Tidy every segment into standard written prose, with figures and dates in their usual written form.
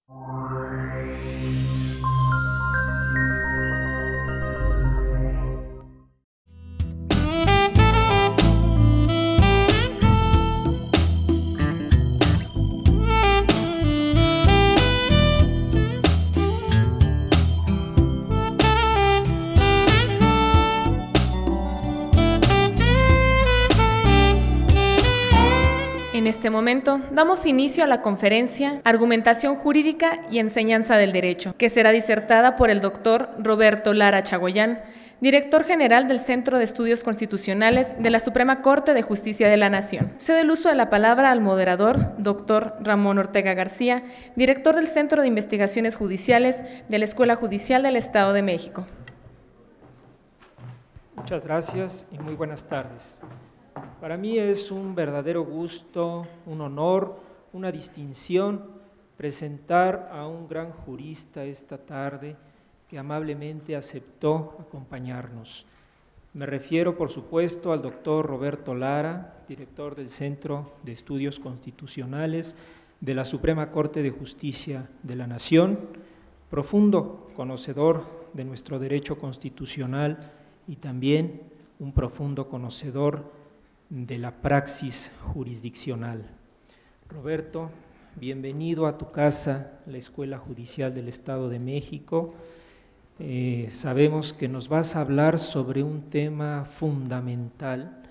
En este momento, damos inicio a la conferencia Argumentación Jurídica y Enseñanza del Derecho, que será disertada por el doctor Roberto Lara Chagoyán, director general del Centro de Estudios Constitucionales de la Suprema Corte de Justicia de la Nación. Cedo el uso de la palabra al moderador, doctor Ramón Ortega García, director del Centro de Investigaciones Judiciales de la Escuela Judicial del Estado de México. Muchas gracias y muy buenas tardes. Para mí es un verdadero gusto, un honor, una distinción presentar a un gran jurista esta tarde que amablemente aceptó acompañarnos. Me refiero, por supuesto, al doctor Roberto Lara, director del Centro de Estudios Constitucionales de la Suprema Corte de Justicia de la Nación, profundo conocedor de nuestro derecho constitucional y también un profundo conocedor de la praxis jurisdiccional. Roberto, bienvenido a tu casa, la Escuela Judicial del Estado de México. Sabemos que nos vas a hablar sobre un tema fundamental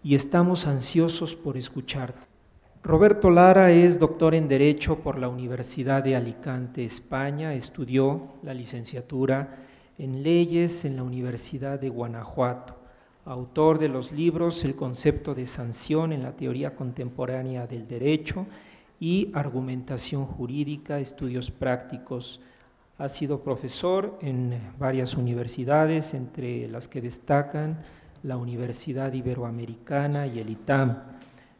y estamos ansiosos por escucharte. Roberto Lara es doctor en Derecho por la Universidad de Alicante, España. Estudió la licenciatura en Leyes en la Universidad de Guanajuato. Autor de los libros El concepto de sanción en la teoría contemporánea del derecho y Argumentación jurídica, estudios prácticos. Ha sido profesor en varias universidades, entre las que destacan la Universidad Iberoamericana y el ITAM.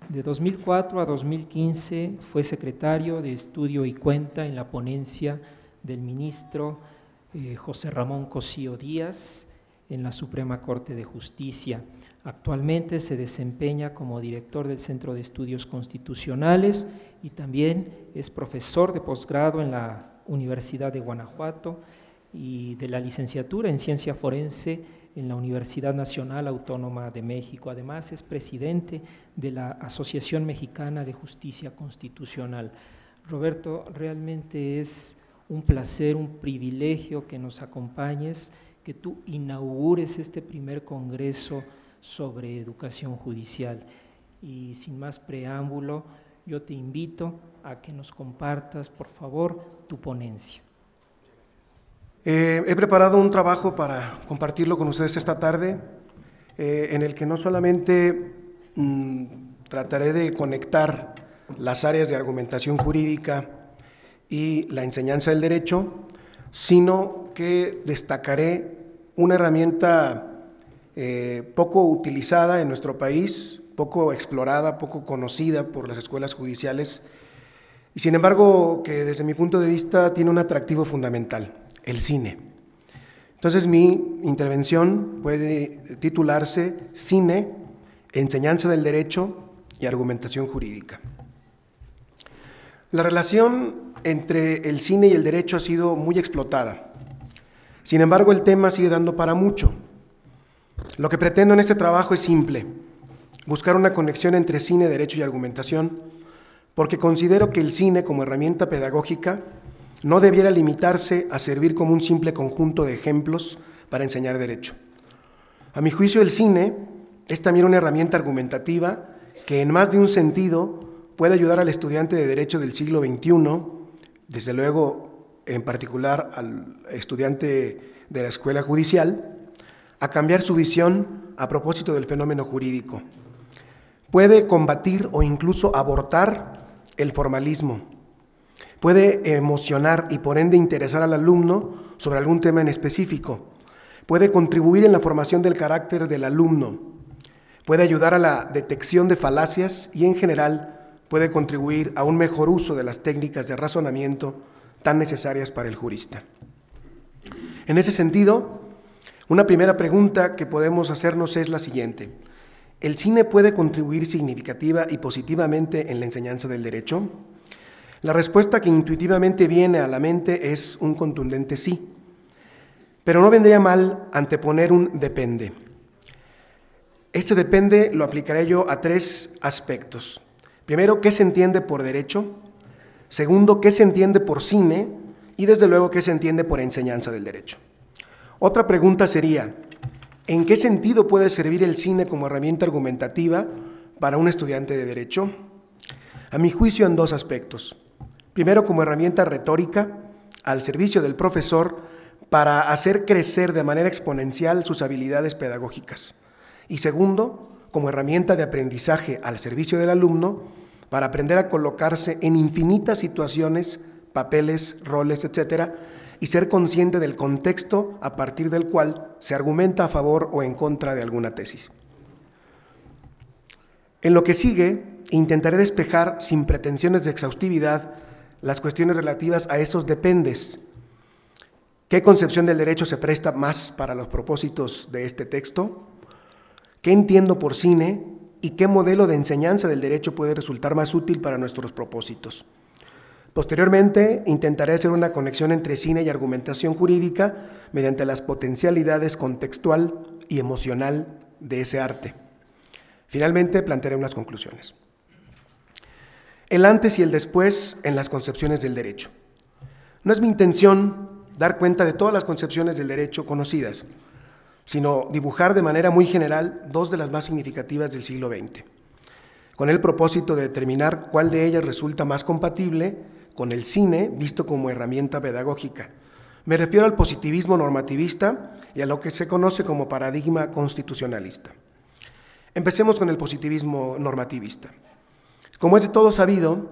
De 2004 a 2015 fue secretario de Estudio y Cuenta en la ponencia del ministro José Ramón Cosío Díaz, en la Suprema Corte de Justicia. Actualmente se desempeña como director del Centro de Estudios Constitucionales y también es profesor de posgrado en la Universidad de Guanajuato y de la licenciatura en Ciencia Forense en la Universidad Nacional Autónoma de México. Además es presidente de la Asociación Mexicana de Justicia Constitucional. Roberto, realmente es un placer, un privilegio que nos acompañes, que tú inaugures este primer congreso sobre educación judicial. Y sin más preámbulo, yo te invito a que nos compartas, por favor, tu ponencia. He preparado un trabajo para compartirlo con ustedes esta tarde, en el que no solamente trataré de conectar las áreas de argumentación jurídica y la enseñanza del derecho, sino que destacaré una herramienta poco utilizada en nuestro país, poco explorada, poco conocida por las escuelas judiciales, y sin embargo que desde mi punto de vista tiene un atractivo fundamental: el cine. Entonces mi intervención puede titularse Cine, enseñanza del derecho y argumentación jurídica. La relación entre el cine y el derecho ha sido muy explotada. Sin embargo, el tema sigue dando para mucho. Lo que pretendo en este trabajo es simple: buscar una conexión entre cine, derecho y argumentación, porque considero que el cine, como herramienta pedagógica, no debiera limitarse a servir como un simple conjunto de ejemplos para enseñar derecho. A mi juicio, el cine es también una herramienta argumentativa que, en más de un sentido, puede ayudar al estudiante de Derecho del siglo XXI, desde luego, en particular al estudiante de la escuela judicial, a cambiar su visión a propósito del fenómeno jurídico. Puede combatir o incluso abortar el formalismo. Puede emocionar y por ende interesar al alumno sobre algún tema en específico. Puede contribuir en la formación del carácter del alumno. Puede ayudar a la detección de falacias y en general puede contribuir a un mejor uso de las técnicas de razonamiento tan necesarias para el jurista. En ese sentido, una primera pregunta que podemos hacernos es la siguiente: ¿el cine puede contribuir significativa y positivamente en la enseñanza del derecho? La respuesta que intuitivamente viene a la mente es un contundente sí, pero no vendría mal anteponer un depende. Este depende lo aplicaré yo a 3 aspectos. Primero, ¿qué se entiende por derecho? Segundo, ¿qué se entiende por cine? Y desde luego, ¿qué se entiende por enseñanza del derecho? Otra pregunta sería, ¿en qué sentido puede servir el cine como herramienta argumentativa para un estudiante de derecho? A mi juicio, en 2 aspectos. Primero, como herramienta retórica al servicio del profesor para hacer crecer de manera exponencial sus habilidades pedagógicas. Y segundo, como herramienta de aprendizaje al servicio del alumno para aprender a colocarse en infinitas situaciones, papeles, roles, etcétera, y ser consciente del contexto a partir del cual se argumenta a favor o en contra de alguna tesis. En lo que sigue, intentaré despejar sin pretensiones de exhaustividad las cuestiones relativas a esos dependes. ¿Qué concepción del derecho se presta más para los propósitos de este texto? ¿Qué entiendo por cine y qué modelo de enseñanza del derecho puede resultar más útil para nuestros propósitos? Posteriormente, intentaré hacer una conexión entre cine y argumentación jurídica mediante las potencialidades contextual y emocional de ese arte. Finalmente, plantearé unas conclusiones. El antes y el después en las concepciones del derecho. No es mi intención dar cuenta de todas las concepciones del derecho conocidas, sino dibujar de manera muy general 2 de las más significativas del siglo XX, con el propósito de determinar cuál de ellas resulta más compatible con el cine visto como herramienta pedagógica. Me refiero al positivismo normativista y a lo que se conoce como paradigma constitucionalista. Empecemos con el positivismo normativista. Como es de todo sabido,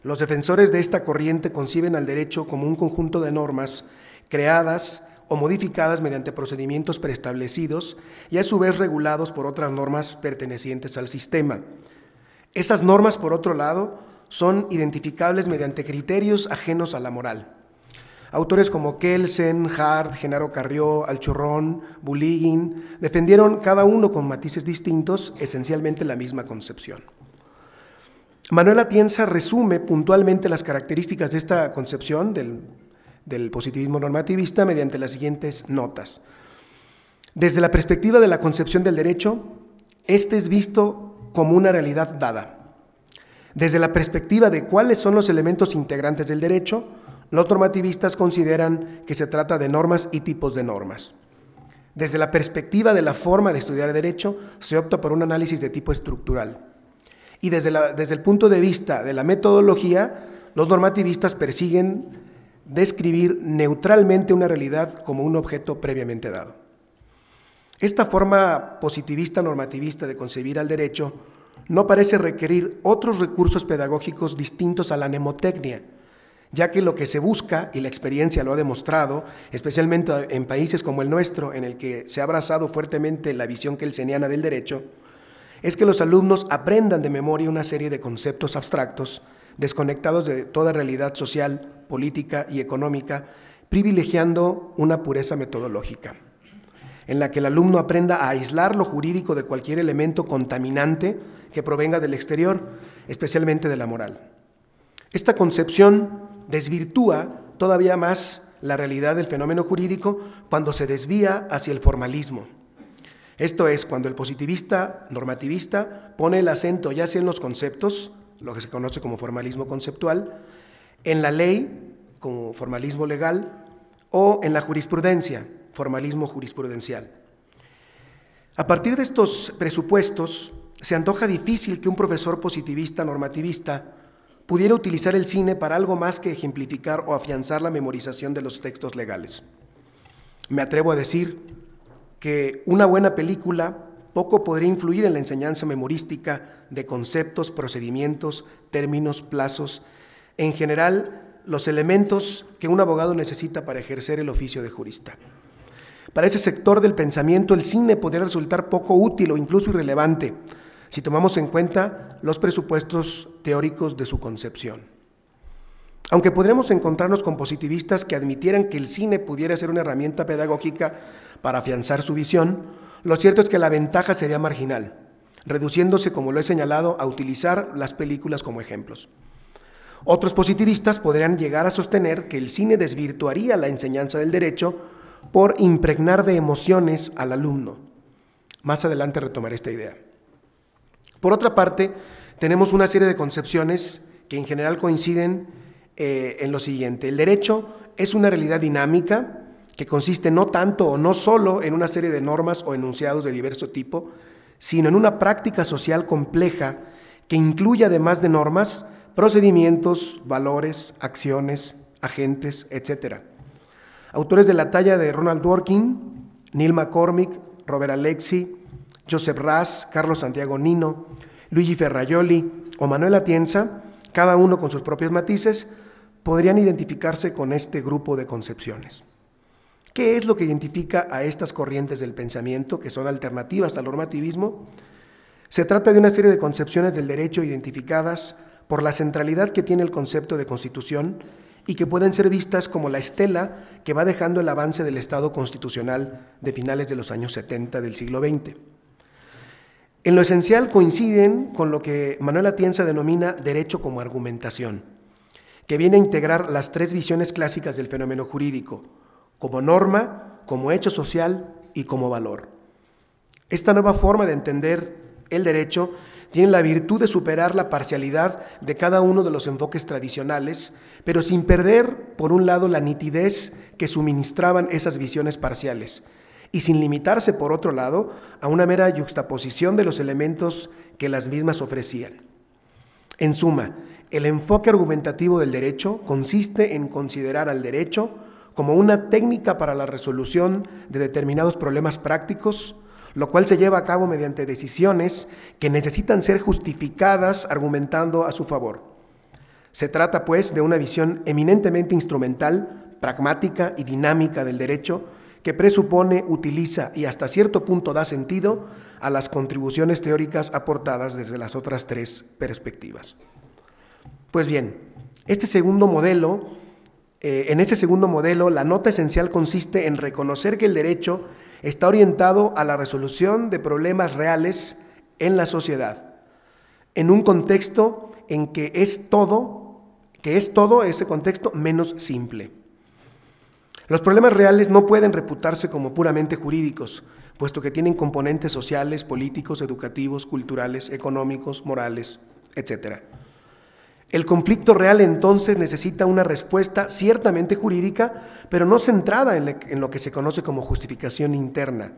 los defensores de esta corriente conciben al derecho como un conjunto de normas creadas o modificadas mediante procedimientos preestablecidos y a su vez regulados por otras normas pertenecientes al sistema. Esas normas, por otro lado, son identificables mediante criterios ajenos a la moral. Autores como Kelsen, Hart, Genaro Carrió, Alchurrón, Bulligin defendieron cada uno con matices distintos esencialmente la misma concepción. Manuel Atienza resume puntualmente las características de esta concepción del positivismo normativista mediante las siguientes notas. Desde la perspectiva de la concepción del derecho, este es visto como una realidad dada. Desde la perspectiva de cuáles son los elementos integrantes del derecho, los normativistas consideran que se trata de normas y tipos de normas. Desde la perspectiva de la forma de estudiar derecho, se opta por un análisis de tipo estructural. Y desde el punto de vista de la metodología, los normativistas persiguen describir neutralmente una realidad como un objeto previamente dado. Esta forma positivista normativista de concebir al derecho no parece requerir otros recursos pedagógicos distintos a la mnemotecnia, ya que lo que se busca, y la experiencia lo ha demostrado, especialmente en países como el nuestro, en el que se ha abrazado fuertemente la visión kelseniana del derecho, es que los alumnos aprendan de memoria una serie de conceptos abstractos, desconectados de toda realidad social, política y económica, privilegiando una pureza metodológica, en la que el alumno aprenda a aislar lo jurídico de cualquier elemento contaminante que provenga del exterior, especialmente de la moral. Esta concepción desvirtúa todavía más la realidad del fenómeno jurídico cuando se desvía hacia el formalismo. Esto es, cuando el positivista normativista pone el acento ya sea en los conceptos, lo que se conoce como formalismo conceptual, en la ley, como formalismo legal, o en la jurisprudencia, formalismo jurisprudencial. A partir de estos presupuestos, se antoja difícil que un profesor positivista normativista pudiera utilizar el cine para algo más que ejemplificar o afianzar la memorización de los textos legales. Me atrevo a decir que una buena película poco podría influir en la enseñanza memorística de conceptos, procedimientos, términos, plazos, en general, los elementos que un abogado necesita para ejercer el oficio de jurista. Para ese sector del pensamiento, el cine podría resultar poco útil o incluso irrelevante, si tomamos en cuenta los presupuestos teóricos de su concepción. Aunque podremos encontrarnos con positivistas que admitieran que el cine pudiera ser una herramienta pedagógica para afianzar su visión, lo cierto es que la ventaja sería marginal, reduciéndose, como lo he señalado, a utilizar las películas como ejemplos. Otros positivistas podrían llegar a sostener que el cine desvirtuaría la enseñanza del derecho por impregnar de emociones al alumno. Más adelante retomaré esta idea. Por otra parte, tenemos una serie de concepciones que en general coinciden en lo siguiente. El derecho es una realidad dinámica que consiste no tanto o no solo en una serie de normas o enunciados de diverso tipo, sino en una práctica social compleja que incluye, además de normas, procedimientos, valores, acciones, agentes, etc. Autores de la talla de Ronald Dworkin, Neil McCormick, Robert Alexi, Joseph Raz, Carlos Santiago Nino, Luigi Ferraioli o Manuel Atienza, cada uno con sus propios matices, podrían identificarse con este grupo de concepciones. ¿Qué es lo que identifica a estas corrientes del pensamiento que son alternativas al normativismo? Se trata de una serie de concepciones del derecho identificadas por la centralidad que tiene el concepto de constitución y que pueden ser vistas como la estela que va dejando el avance del Estado constitucional de finales de los años 70 del siglo XX. En lo esencial coinciden con lo que Manuel Atienza denomina derecho como argumentación, que viene a integrar las tres visiones clásicas del fenómeno jurídico, como norma, como hecho social y como valor. Esta nueva forma de entender el derecho tiene la virtud de superar la parcialidad de cada uno de los enfoques tradicionales, pero sin perder, por un lado, la nitidez que suministraban esas visiones parciales, y sin limitarse, por otro lado, a una mera yuxtaposición de los elementos que las mismas ofrecían. En suma, el enfoque argumentativo del derecho consiste en considerar al derecho como una técnica para la resolución de determinados problemas prácticos, lo cual se lleva a cabo mediante decisiones que necesitan ser justificadas argumentando a su favor. Se trata, pues, de una visión eminentemente instrumental, pragmática y dinámica del derecho que presupone, utiliza y hasta cierto punto da sentido a las contribuciones teóricas aportadas desde las otras tres perspectivas. Pues bien, en este segundo modelo, la nota esencial consiste en reconocer que el derecho está orientado a la resolución de problemas reales en la sociedad, en un contexto en que es todo ese contexto menos simple. Los problemas reales no pueden reputarse como puramente jurídicos, puesto que tienen componentes sociales, políticos, educativos, culturales, económicos, morales, etc. El conflicto real entonces necesita una respuesta ciertamente jurídica, pero no centrada en lo que se conoce como justificación interna.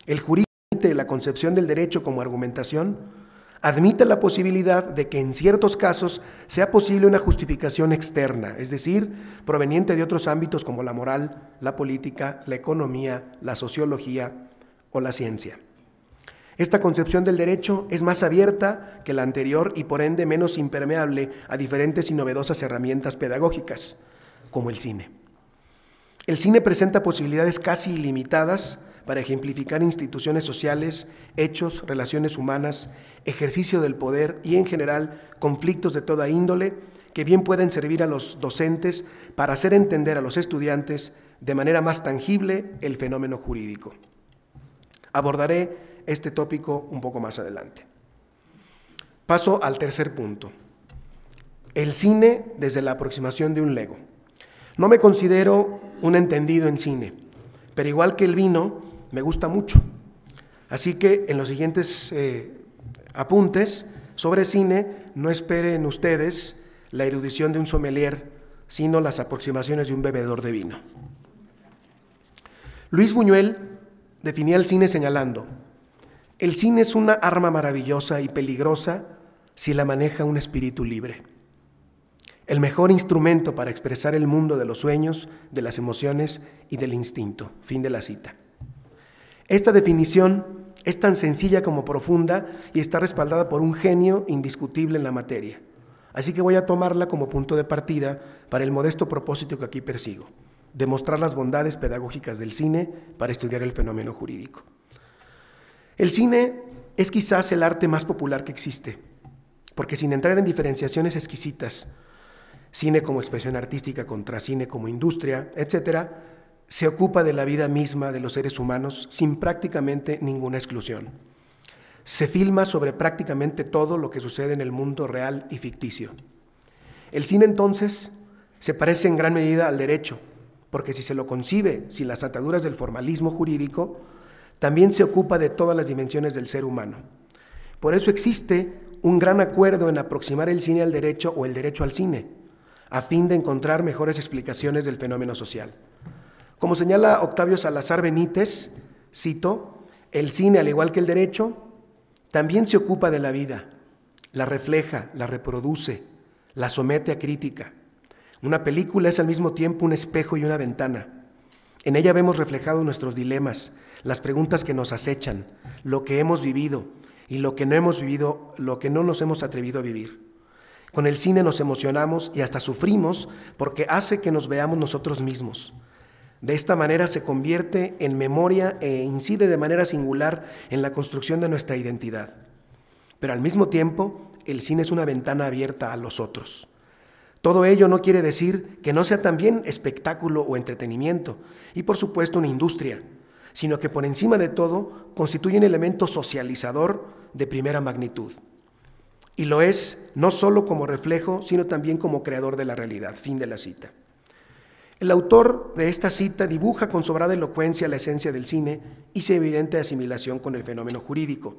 El jurídico, la concepción del derecho como argumentación, admite la posibilidad de que en ciertos casos sea posible una justificación externa, es decir, proveniente de otros ámbitos como la moral, la política, la economía, la sociología o la ciencia. Esta concepción del derecho es más abierta que la anterior y por ende menos impermeable a diferentes y novedosas herramientas pedagógicas, como el cine. El cine presenta posibilidades casi ilimitadas para ejemplificar instituciones sociales, hechos, relaciones humanas, ejercicio del poder y, en general, conflictos de toda índole que bien pueden servir a los docentes para hacer entender a los estudiantes de manera más tangible el fenómeno jurídico. Abordaré este tópico un poco más adelante. Paso al tercer punto. El cine desde la aproximación de un lego. No me considero un entendido en cine, pero igual que el vino, me gusta mucho. Así que en los siguientes apuntes sobre cine, no esperen ustedes la erudición de un sommelier, sino las aproximaciones de un bebedor de vino. Luis Buñuel definía el cine señalando: el cine es una arma maravillosa y peligrosa si la maneja un espíritu libre. El mejor instrumento para expresar el mundo de los sueños, de las emociones y del instinto. Fin de la cita. Esta definición es tan sencilla como profunda y está respaldada por un genio indiscutible en la materia. Así que voy a tomarla como punto de partida para el modesto propósito que aquí persigo: demostrar las bondades pedagógicas del cine para estudiar el fenómeno jurídico. El cine es quizás el arte más popular que existe, porque sin entrar en diferenciaciones exquisitas, cine como expresión artística contra cine como industria, etcétera, se ocupa de la vida misma de los seres humanos sin prácticamente ninguna exclusión. Se filma sobre prácticamente todo lo que sucede en el mundo real y ficticio. El cine entonces se parece en gran medida al derecho, porque si se lo concibe sin las ataduras del formalismo jurídico, también se ocupa de todas las dimensiones del ser humano. Por eso existe un gran acuerdo en aproximar el cine al derecho o el derecho al cine, a fin de encontrar mejores explicaciones del fenómeno social. Como señala Octavio Salazar Benítez, cito, el cine, al igual que el derecho, también se ocupa de la vida, la refleja, la reproduce, la somete a crítica. Una película es al mismo tiempo un espejo y una ventana. En ella vemos reflejados nuestros dilemas, las preguntas que nos acechan, lo que hemos vivido y lo que no hemos vivido, lo que no nos hemos atrevido a vivir. Con el cine nos emocionamos y hasta sufrimos porque hace que nos veamos nosotros mismos. De esta manera se convierte en memoria e incide de manera singular en la construcción de nuestra identidad. Pero al mismo tiempo, el cine es una ventana abierta a los otros. Todo ello no quiere decir que no sea también espectáculo o entretenimiento, y por supuesto una industria, sino que por encima de todo constituye un elemento socializador de primera magnitud. Y lo es no solo como reflejo, sino también como creador de la realidad. Fin de la cita. El autor de esta cita dibuja con sobrada elocuencia la esencia del cine y su evidente asimilación con el fenómeno jurídico.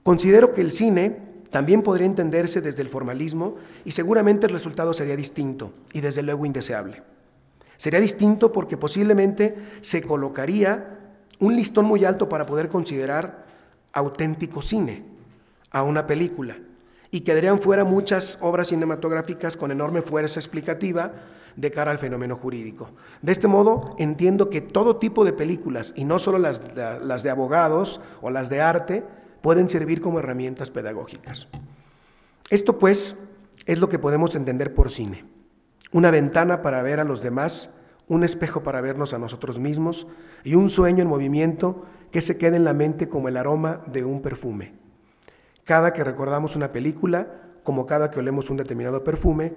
Considero que el cine también podría entenderse desde el formalismo y seguramente el resultado sería distinto y desde luego indeseable. Sería distinto porque posiblemente se colocaría un listón muy alto para poder considerar auténtico cine a una película y quedarían fuera muchas obras cinematográficas con enorme fuerza explicativa de cara al fenómeno jurídico. De este modo, entiendo que todo tipo de películas, y no solo las de abogados o las de arte, pueden servir como herramientas pedagógicas. Esto, pues, es lo que podemos entender por cine. Una ventana para ver a los demás, un espejo para vernos a nosotros mismos y un sueño en movimiento que se queda en la mente como el aroma de un perfume. Cada que recordamos una película, como cada que olemos un determinado perfume,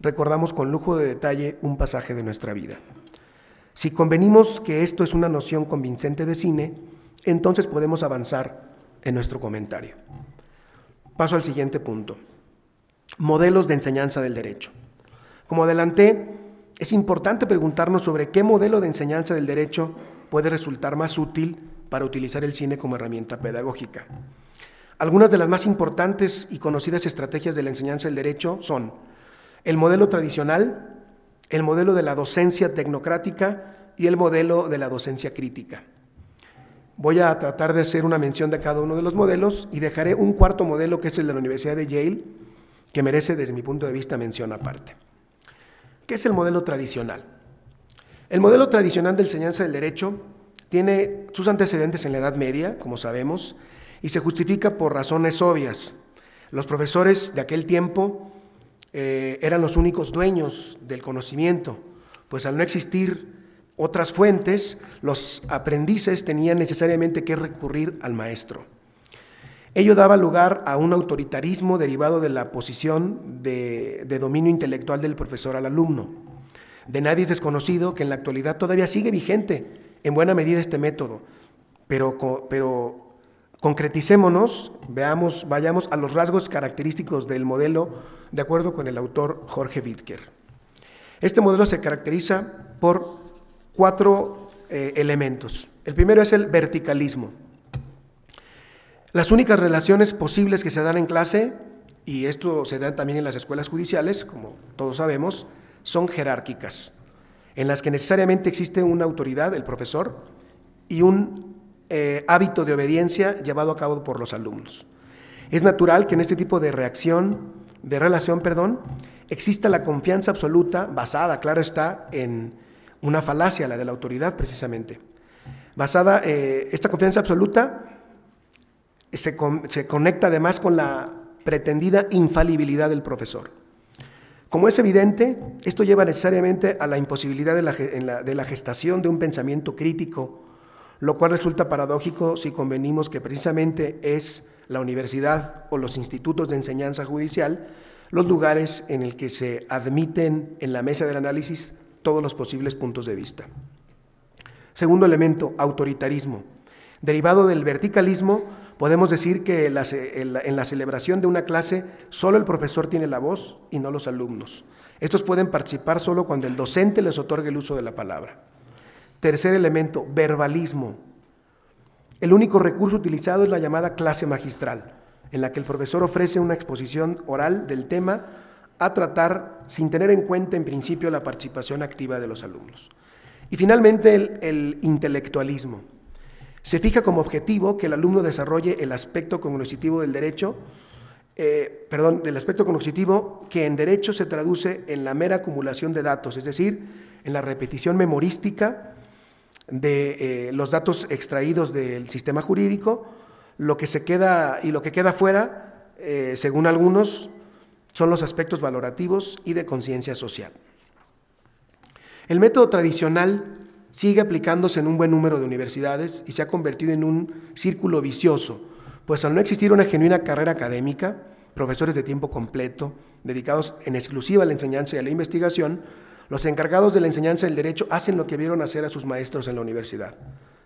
recordamos con lujo de detalle un pasaje de nuestra vida. Si convenimos que esto es una noción convincente de cine, entonces podemos avanzar en nuestro comentario. Paso al siguiente punto. Modelos de enseñanza del derecho. Como adelanté, es importante preguntarnos sobre qué modelo de enseñanza del derecho puede resultar más útil para utilizar el cine como herramienta pedagógica. Algunas de las más importantes y conocidas estrategias de la enseñanza del derecho son el modelo tradicional, el modelo de la docencia tecnocrática y el modelo de la docencia crítica. Voy a tratar de hacer una mención de cada uno de los modelos y dejaré un cuarto modelo que es el de la Universidad de Yale, que merece desde mi punto de vista mención aparte. ¿Qué es el modelo tradicional? El modelo tradicional de enseñanza del derecho tiene sus antecedentes en la Edad Media, como sabemos, y se justifica por razones obvias. Los profesores de aquel tiempo eran los únicos dueños del conocimiento, pues al no existir otras fuentes, los aprendices tenían necesariamente que recurrir al maestro. Ello daba lugar a un autoritarismo derivado de la posición de dominio intelectual del profesor al alumno. De nadie es desconocido que en la actualidad todavía sigue vigente en buena medida este método, pero concreticémonos, vayamos a los rasgos característicos del modelo de acuerdo con el autor Jorge Wittker. Este modelo se caracteriza por 4 elementos. El primero es el verticalismo. Las únicas relaciones posibles que se dan en clase, y esto se da también en las escuelas judiciales, como todos sabemos, son jerárquicas, en las que necesariamente existe una autoridad, el profesor, y un hábito de obediencia llevado a cabo por los alumnos. Es natural que en este tipo de relación, exista la confianza absoluta, basada, claro está, en una falacia, la de la autoridad precisamente. Esta confianza absoluta se conecta además con la pretendida infalibilidad del profesor. Como es evidente, esto lleva necesariamente a la imposibilidad de la gestación de un pensamiento crítico, lo cual resulta paradójico si convenimos que precisamente es la universidad o los institutos de enseñanza judicial los lugares en el que se admiten en la mesa del análisis todos los posibles puntos de vista. Segundo elemento, autoritarismo. Derivado del verticalismo, podemos decir que en la celebración de una clase solo el profesor tiene la voz y no los alumnos. Estos pueden participar solo cuando el docente les otorgue el uso de la palabra. Tercer elemento, verbalismo. El único recurso utilizado es la llamada clase magistral, en la que el profesor ofrece una exposición oral del tema a tratar sin tener en cuenta en principio la participación activa de los alumnos. Y finalmente el intelectualismo. Se fija como objetivo que el alumno desarrolle el aspecto cognoscitivo del derecho, del aspecto cognoscitivo que en derecho se traduce en la mera acumulación de datos, es decir, en la repetición memorística de los datos extraídos del sistema jurídico. Lo que queda fuera, según algunos, son los aspectos valorativos y de conciencia social. El método tradicional sigue aplicándose en un buen número de universidades y se ha convertido en un círculo vicioso, pues al no existir una genuina carrera académica, profesores de tiempo completo, dedicados en exclusiva a la enseñanza y a la investigación, los encargados de la enseñanza del derecho hacen lo que vieron hacer a sus maestros en la universidad,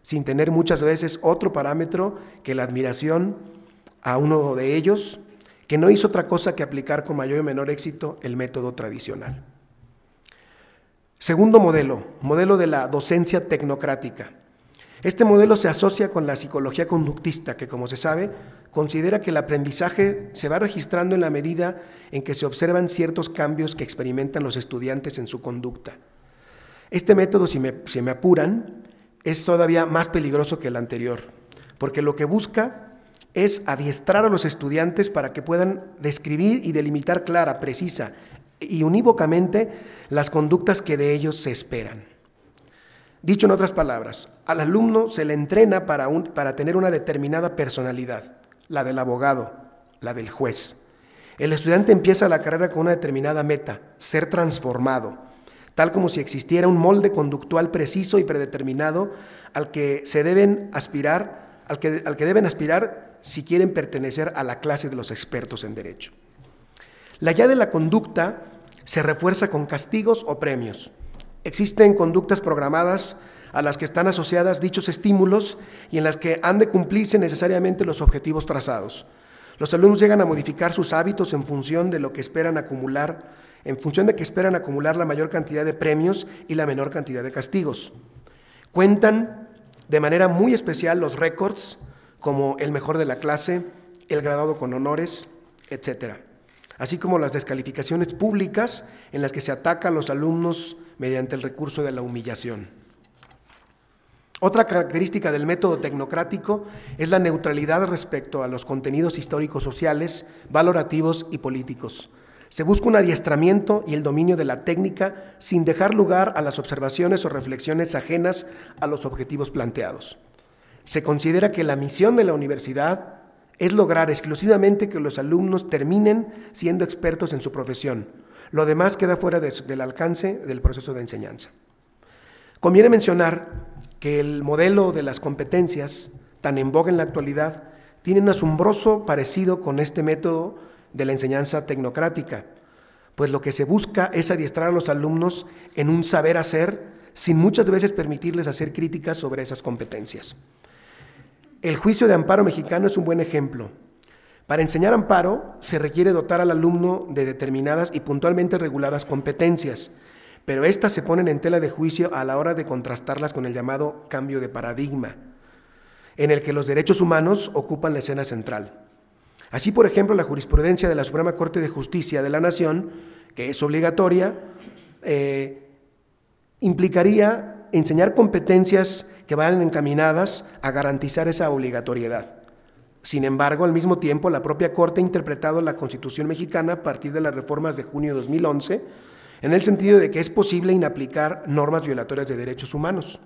sin tener muchas veces otro parámetro que la admiración a uno de ellos, que no hizo otra cosa que aplicar con mayor o menor éxito el método tradicional. Segundo modelo de la docencia tecnocrática. Este modelo se asocia con la psicología conductista, que, como se sabe, considera que el aprendizaje se va registrando en la medida en que se observan ciertos cambios que experimentan los estudiantes en su conducta. Este método, si me apuran, es todavía más peligroso que el anterior, porque lo que busca es adiestrar a los estudiantes para que puedan describir y delimitar clara, precisa y unívocamente las conductas que de ellos se esperan. Dicho en otras palabras, al alumno se le entrena para tener una determinada personalidad, la del abogado, la del juez. El estudiante empieza la carrera con una determinada meta, ser transformado, tal como si existiera un molde conductual preciso y predeterminado al que deben aspirar si quieren pertenecer a la clase de los expertos en derecho. La guía de la conducta se refuerza con castigos o premios. Existen conductas programadas a las que están asociadas dichos estímulos y en las que han de cumplirse necesariamente los objetivos trazados. Los alumnos llegan a modificar sus hábitos en función de que esperan acumular la mayor cantidad de premios y la menor cantidad de castigos. Cuentan de manera muy especial los récords, como el mejor de la clase, el graduado con honores, etc., así como las descalificaciones públicas en las que se ataca a los alumnos mediante el recurso de la humillación. Otra característica del método tecnocrático es la neutralidad respecto a los contenidos históricos sociales, valorativos y políticos. Se busca un adiestramiento y el dominio de la técnica sin dejar lugar a las observaciones o reflexiones ajenas a los objetivos planteados. Se considera que la misión de la universidad es lograr exclusivamente que los alumnos terminen siendo expertos en su profesión. Lo demás queda fuera del alcance del proceso de enseñanza. Conviene mencionar que el modelo de las competencias, tan en boga en la actualidad, tiene un asombroso parecido con este método de la enseñanza tecnocrática, pues lo que se busca es adiestrar a los alumnos en un saber hacer, sin muchas veces permitirles hacer críticas sobre esas competencias. El juicio de amparo mexicano es un buen ejemplo. Para enseñar amparo se requiere dotar al alumno de determinadas y puntualmente reguladas competencias, pero estas se ponen en tela de juicio a la hora de contrastarlas con el llamado cambio de paradigma, en el que los derechos humanos ocupan la escena central. Así, por ejemplo, la jurisprudencia de la Suprema Corte de Justicia de la Nación, que es obligatoria, implicaría enseñar competencias que van encaminadas a garantizar esa obligatoriedad. Sin embargo, al mismo tiempo, la propia Corte ha interpretado la Constitución mexicana a partir de las reformas de junio de 2011, en el sentido de que es posible inaplicar normas violatorias de derechos humanos.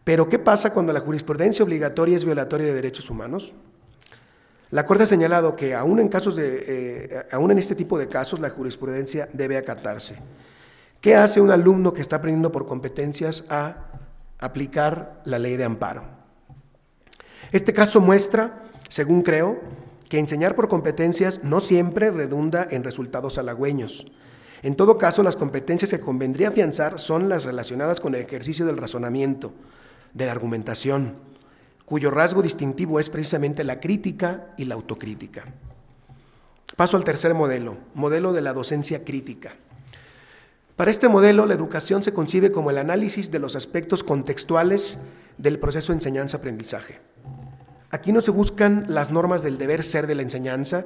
Pero, ¿qué pasa cuando la jurisprudencia obligatoria es violatoria de derechos humanos? La Corte ha señalado que aún en este tipo de casos la jurisprudencia debe acatarse. ¿Qué hace un alumno que está aprendiendo por competencias a aplicar la ley de amparo? Este caso muestra, según creo, que enseñar por competencias no siempre redunda en resultados halagüeños. En todo caso, las competencias que convendría afianzar son las relacionadas con el ejercicio del razonamiento, de la argumentación, cuyo rasgo distintivo es precisamente la crítica y la autocrítica. Paso al tercer modelo, modelo de la docencia crítica. Para este modelo, la educación se concibe como el análisis de los aspectos contextuales del proceso de enseñanza-aprendizaje. Aquí no se buscan las normas del deber ser de la enseñanza,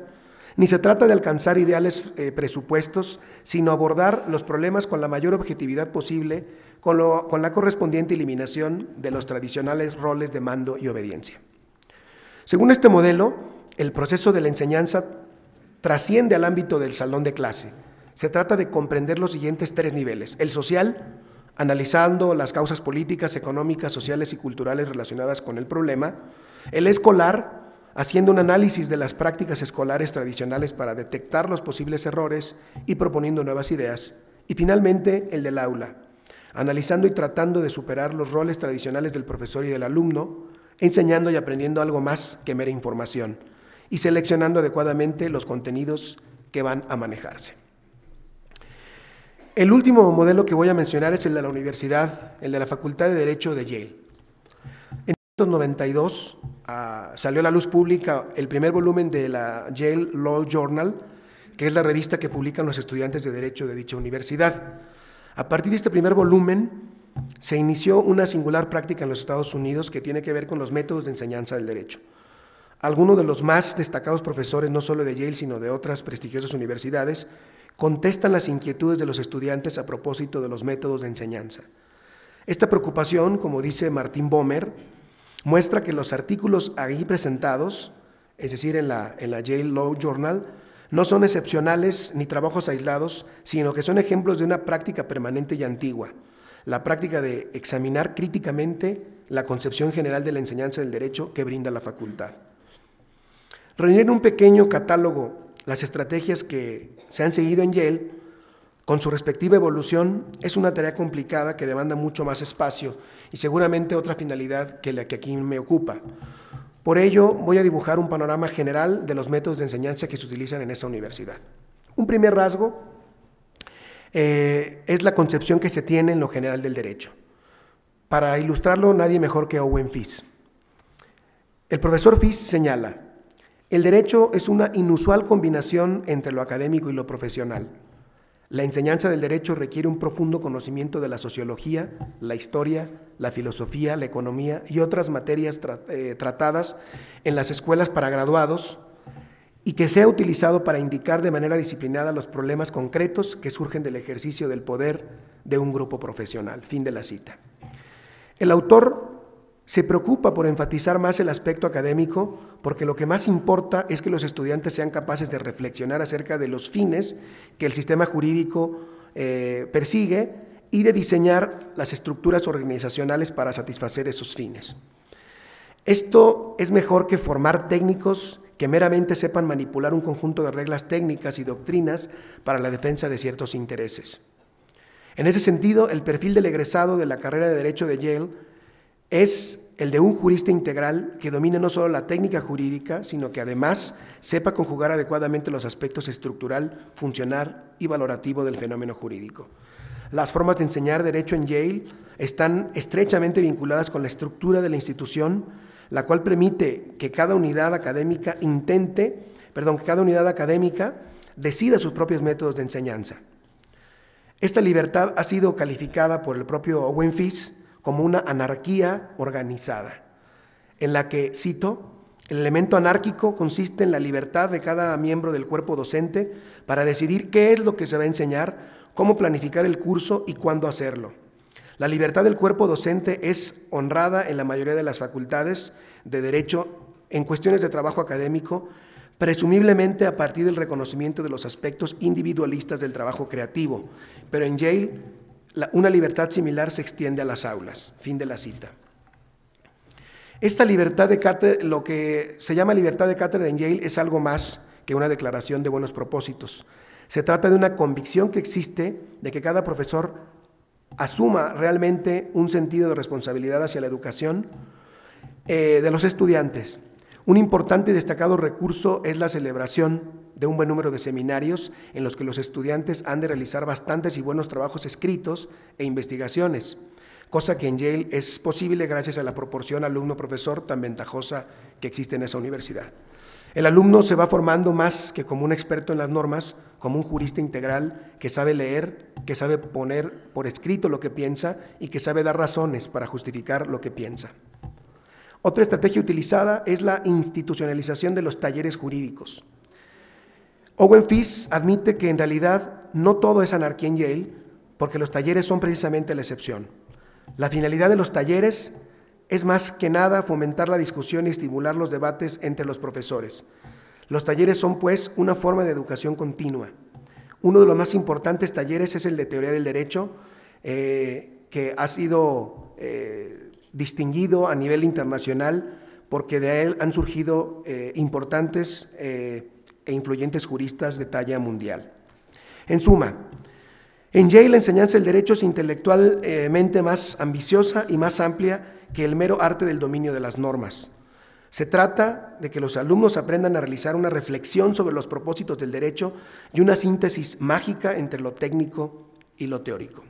ni se trata de alcanzar ideales presupuestos, sino abordar los problemas con la mayor objetividad posible, con la correspondiente eliminación de los tradicionales roles de mando y obediencia. Según este modelo, el proceso de la enseñanza trasciende al ámbito del salón de clase. Se trata de comprender los siguientes tres niveles: el social, analizando las causas políticas, económicas, sociales y culturales relacionadas con el problema; el escolar, haciendo un análisis de las prácticas escolares tradicionales para detectar los posibles errores y proponiendo nuevas ideas; y finalmente el del aula, analizando y tratando de superar los roles tradicionales del profesor y del alumno, enseñando y aprendiendo algo más que mera información, y seleccionando adecuadamente los contenidos que van a manejarse. El último modelo que voy a mencionar es el de la universidad, el de la Facultad de Derecho de Yale. En 1992 salió a la luz pública el primer volumen de la Yale Law Journal, que es la revista que publican los estudiantes de Derecho de dicha universidad. A partir de este primer volumen se inició una singular práctica en los Estados Unidos que tiene que ver con los métodos de enseñanza del derecho. Algunos de los más destacados profesores, no solo de Yale, sino de otras prestigiosas universidades, contestan las inquietudes de los estudiantes a propósito de los métodos de enseñanza. Esta preocupación, como dice Martin Bomer, muestra que los artículos ahí presentados, es decir, en la Yale Law Journal, no son excepcionales ni trabajos aislados, sino que son ejemplos de una práctica permanente y antigua, la práctica de examinar críticamente la concepción general de la enseñanza del derecho que brinda la facultad. Reunir en un pequeño catálogo las estrategias que se han seguido en Yale con su respectiva evolución es una tarea complicada que demanda mucho más espacio y seguramente otra finalidad que la que aquí me ocupa. Por ello, voy a dibujar un panorama general de los métodos de enseñanza que se utilizan en esta universidad. Un primer rasgo es la concepción que se tiene en lo general del derecho. Para ilustrarlo, nadie mejor que Owen Fish. El profesor Fish señala: el derecho es una inusual combinación entre lo académico y lo profesional. La enseñanza del derecho requiere un profundo conocimiento de la sociología, la historia, la filosofía, la economía y otras materias tratadas en las escuelas para graduados y que sea utilizado para indicar de manera disciplinada los problemas concretos que surgen del ejercicio del poder de un grupo profesional. Fin de la cita. El autor se preocupa por enfatizar más el aspecto académico porque lo que más importa es que los estudiantes sean capaces de reflexionar acerca de los fines que el sistema jurídico persigue y de diseñar las estructuras organizacionales para satisfacer esos fines. Esto es mejor que formar técnicos que meramente sepan manipular un conjunto de reglas técnicas y doctrinas para la defensa de ciertos intereses. En ese sentido, el perfil del egresado de la carrera de Derecho de Yale es el de un jurista integral que domine no solo la técnica jurídica, sino que además sepa conjugar adecuadamente los aspectos estructural, funcional y valorativo del fenómeno jurídico. Las formas de enseñar derecho en Yale están estrechamente vinculadas con la estructura de la institución, la cual permite que cada unidad académica decida sus propios métodos de enseñanza. Esta libertad ha sido calificada por el propio Owen Fish como una anarquía organizada, en la que, cito, el elemento anárquico consiste en la libertad de cada miembro del cuerpo docente para decidir qué es lo que se va a enseñar, cómo planificar el curso y cuándo hacerlo. La libertad del cuerpo docente es honrada en la mayoría de las facultades de Derecho en cuestiones de trabajo académico, presumiblemente a partir del reconocimiento de los aspectos individualistas del trabajo creativo, pero en Yale una libertad similar se extiende a las aulas. Fin de la cita. Esta libertad de cátedra, lo que se llama libertad de cátedra en Yale, es algo más que una declaración de buenos propósitos. Se trata de una convicción que existe de que cada profesor asuma realmente un sentido de responsabilidad hacia la educación de los estudiantes. Un importante y destacado recurso es la celebración de un buen número de seminarios en los que los estudiantes han de realizar bastantes y buenos trabajos escritos e investigaciones. cosa que en Yale es posible gracias a la proporción alumno-profesor tan ventajosa que existe en esa universidad. El alumno se va formando más que como un experto en las normas, como un jurista integral que sabe leer, que sabe poner por escrito lo que piensa y que sabe dar razones para justificar lo que piensa. Otra estrategia utilizada es la institucionalización de los talleres jurídicos. Owen Fish admite que en realidad no todo es anarquía en Yale, porque los talleres son precisamente la excepción. La finalidad de los talleres es más que nada fomentar la discusión y estimular los debates entre los profesores. Los talleres son, pues, una forma de educación continua. Uno de los más importantes talleres es el de Teoría del Derecho, que ha sido distinguido a nivel internacional porque de él han surgido importantes e influyentes juristas de talla mundial. En suma, en Yale la enseñanza del derecho es intelectualmente más ambiciosa y más amplia que el mero arte del dominio de las normas. Se trata de que los alumnos aprendan a realizar una reflexión sobre los propósitos del derecho y una síntesis mágica entre lo técnico y lo teórico.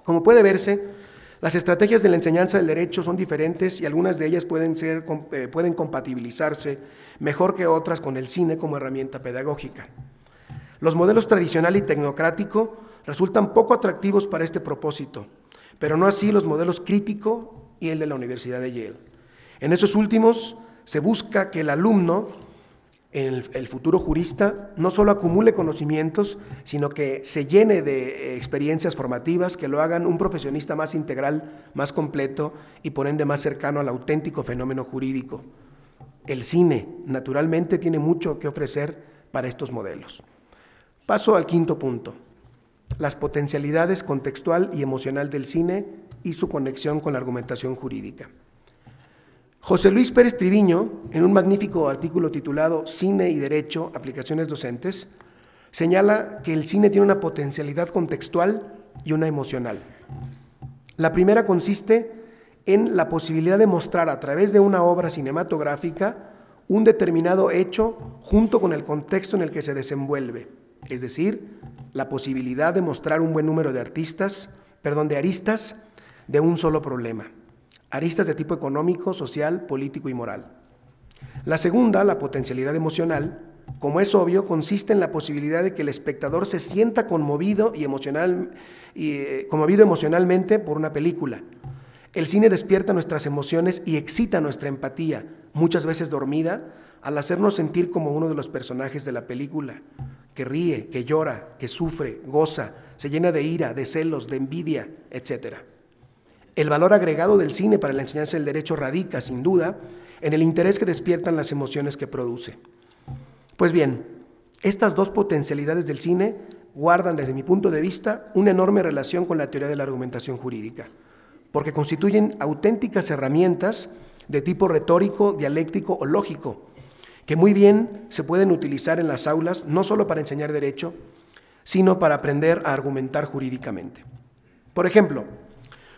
Como puede verse, las estrategias de la enseñanza del derecho son diferentes y algunas de ellas pueden compatibilizarse mejor que otras con el cine como herramienta pedagógica. Los modelos tradicional y tecnocrático resultan poco atractivos para este propósito, pero no así los modelos crítico y el de la Universidad de Yale. En esos últimos se busca que el alumno, el futuro jurista, no solo acumule conocimientos, sino que se llene de experiencias formativas que lo hagan un profesionista más integral, más completo y por ende más cercano al auténtico fenómeno jurídico. El cine, naturalmente, tiene mucho que ofrecer para estos modelos. Paso al quinto punto: las potencialidades contextual y emocional del cine y su conexión con la argumentación jurídica. José Luis Pérez Triviño, en un magnífico artículo titulado Cine y Derecho, aplicaciones docentes, señala que el cine tiene una potencialidad contextual y una emocional. La primera consiste en la posibilidad de mostrar a través de una obra cinematográfica un determinado hecho junto con el contexto en el que se desenvuelve, es decir, la posibilidad de mostrar un buen número de aristas de un solo problema, aristas de tipo económico, social, político y moral. La segunda, la potencialidad emocional, como es obvio, consiste en la posibilidad de que el espectador se sienta conmovido emocionalmente por una película. El cine despierta nuestras emociones y excita nuestra empatía, muchas veces dormida, al hacernos sentir como uno de los personajes de la película, que ríe, que llora, que sufre, goza, se llena de ira, de celos, de envidia, etc. El valor agregado del cine para la enseñanza del derecho radica, sin duda, en el interés que despiertan las emociones que produce. Pues bien, estas dos potencialidades del cine guardan, desde mi punto de vista, una enorme relación con la teoría de la argumentación jurídica, porque constituyen auténticas herramientas de tipo retórico, dialéctico o lógico, que muy bien se pueden utilizar en las aulas, no solo para enseñar derecho, sino para aprender a argumentar jurídicamente. Por ejemplo,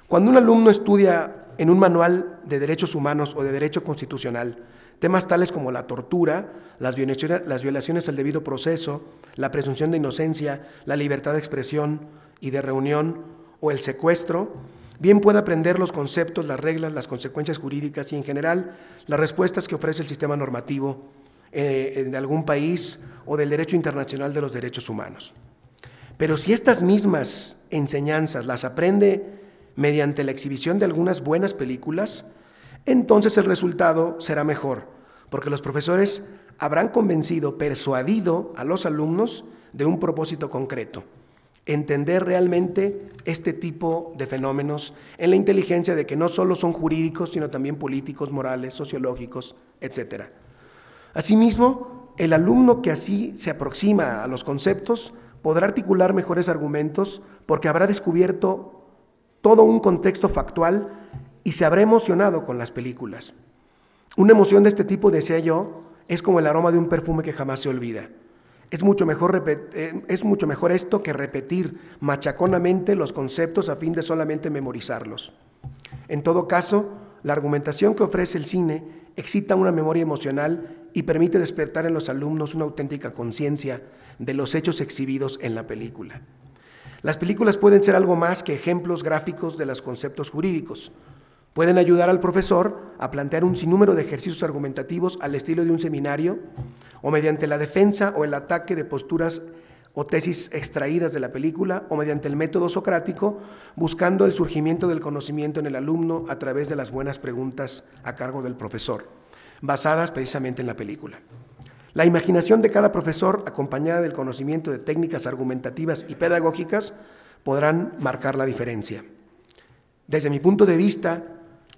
cuando un alumno estudia en un manual de derechos humanos o de derecho constitucional temas tales como la tortura, las violaciones al debido proceso, la presunción de inocencia, la libertad de expresión y de reunión o el secuestro, bien puede aprender los conceptos, las reglas, las consecuencias jurídicas y en general las respuestas que ofrece el sistema normativo de algún país o del derecho internacional de los derechos humanos. Pero si estas mismas enseñanzas las aprende mediante la exhibición de algunas buenas películas, entonces el resultado será mejor, porque los profesores habrán persuadido a los alumnos de un propósito concreto: entender realmente este tipo de fenómenos en la inteligencia de que no solo son jurídicos, sino también políticos, morales, sociológicos, etc. Asimismo, el alumno que así se aproxima a los conceptos podrá articular mejores argumentos porque habrá descubierto todo un contexto factual y se habrá emocionado con las películas. Una emoción de este tipo, decía yo, es como el aroma de un perfume que jamás se olvida. Es mucho mejor esto que repetir machaconamente los conceptos a fin de solamente memorizarlos. En todo caso, la argumentación que ofrece el cine excita una memoria emocional y permite despertar en los alumnos una auténtica conciencia de los hechos exhibidos en la película. Las películas pueden ser algo más que ejemplos gráficos de los conceptos jurídicos. Pueden ayudar al profesor a plantear un sinnúmero de ejercicios argumentativos al estilo de un seminario o mediante la defensa o el ataque de posturas o tesis extraídas de la película o mediante el método socrático, buscando el surgimiento del conocimiento en el alumno a través de las buenas preguntas a cargo del profesor, basadas precisamente en la película. La imaginación de cada profesor, acompañada del conocimiento de técnicas argumentativas y pedagógicas, podrán marcar la diferencia. Desde mi punto de vista,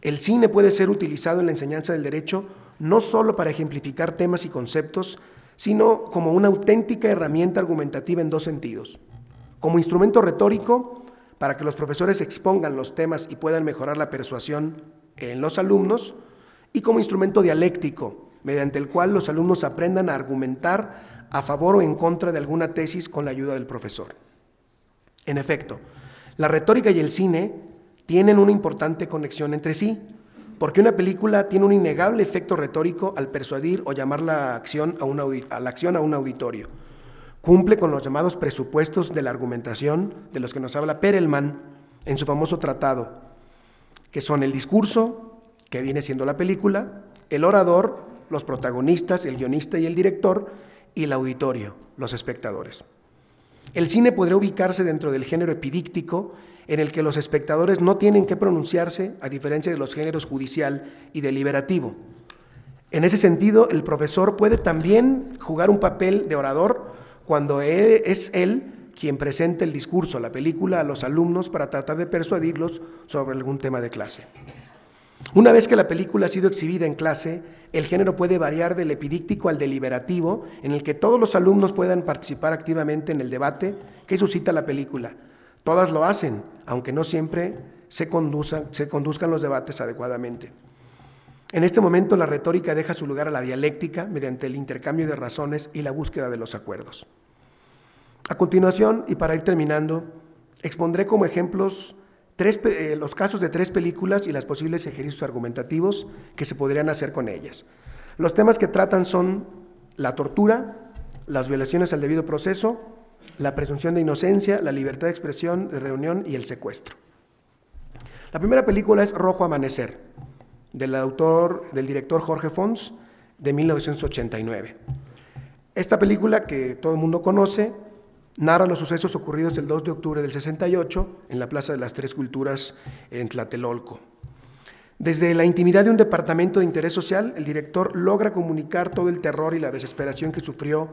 el cine puede ser utilizado en la enseñanza del derecho no solo para ejemplificar temas y conceptos, sino como una auténtica herramienta argumentativa en dos sentidos. Como instrumento retórico, para que los profesores expongan los temas y puedan mejorar la persuasión en los alumnos, y como instrumento dialéctico, mediante el cual los alumnos aprendan a argumentar a favor o en contra de alguna tesis con la ayuda del profesor. En efecto, la retórica y el cine tienen una importante conexión entre sí, porque una película tiene un innegable efecto retórico al persuadir o llamar la acción a un auditorio. Cumple con los llamados presupuestos de la argumentación de los que nos habla Perelman en su famoso tratado, que son el discurso, que viene siendo la película, el orador, los protagonistas, el guionista y el director, y el auditorio, los espectadores. El cine podría ubicarse dentro del género epidíctico, en el que los espectadores no tienen que pronunciarse, a diferencia de los géneros judicial y deliberativo. En ese sentido, el profesor puede también jugar un papel de orador cuando es él quien presenta el discurso, la película, a los alumnos para tratar de persuadirlos sobre algún tema de clase. Una vez que la película ha sido exhibida en clase, el género puede variar del epidíctico al deliberativo, en el que todos los alumnos puedan participar activamente en el debate que suscita la película. Todas lo hacen, aunque no siempre se conduzcan los debates adecuadamente. En este momento, la retórica deja su lugar a la dialéctica mediante el intercambio de razones y la búsqueda de los acuerdos. A continuación, y para ir terminando, expondré como ejemplos los casos de 3 películas y los posibles ejercicios argumentativos que se podrían hacer con ellas. Los temas que tratan son la tortura, las violaciones al debido proceso, la presunción de inocencia, la libertad de expresión, de reunión y el secuestro. La primera película es Rojo Amanecer, del director Jorge Fons, de 1989. Esta película, que todo el mundo conoce, narra los sucesos ocurridos el 2 de octubre del 68 en la Plaza de las Tres Culturas en Tlatelolco. Desde la intimidad de un departamento de interés social, el director logra comunicar todo el terror y la desesperación que sufrió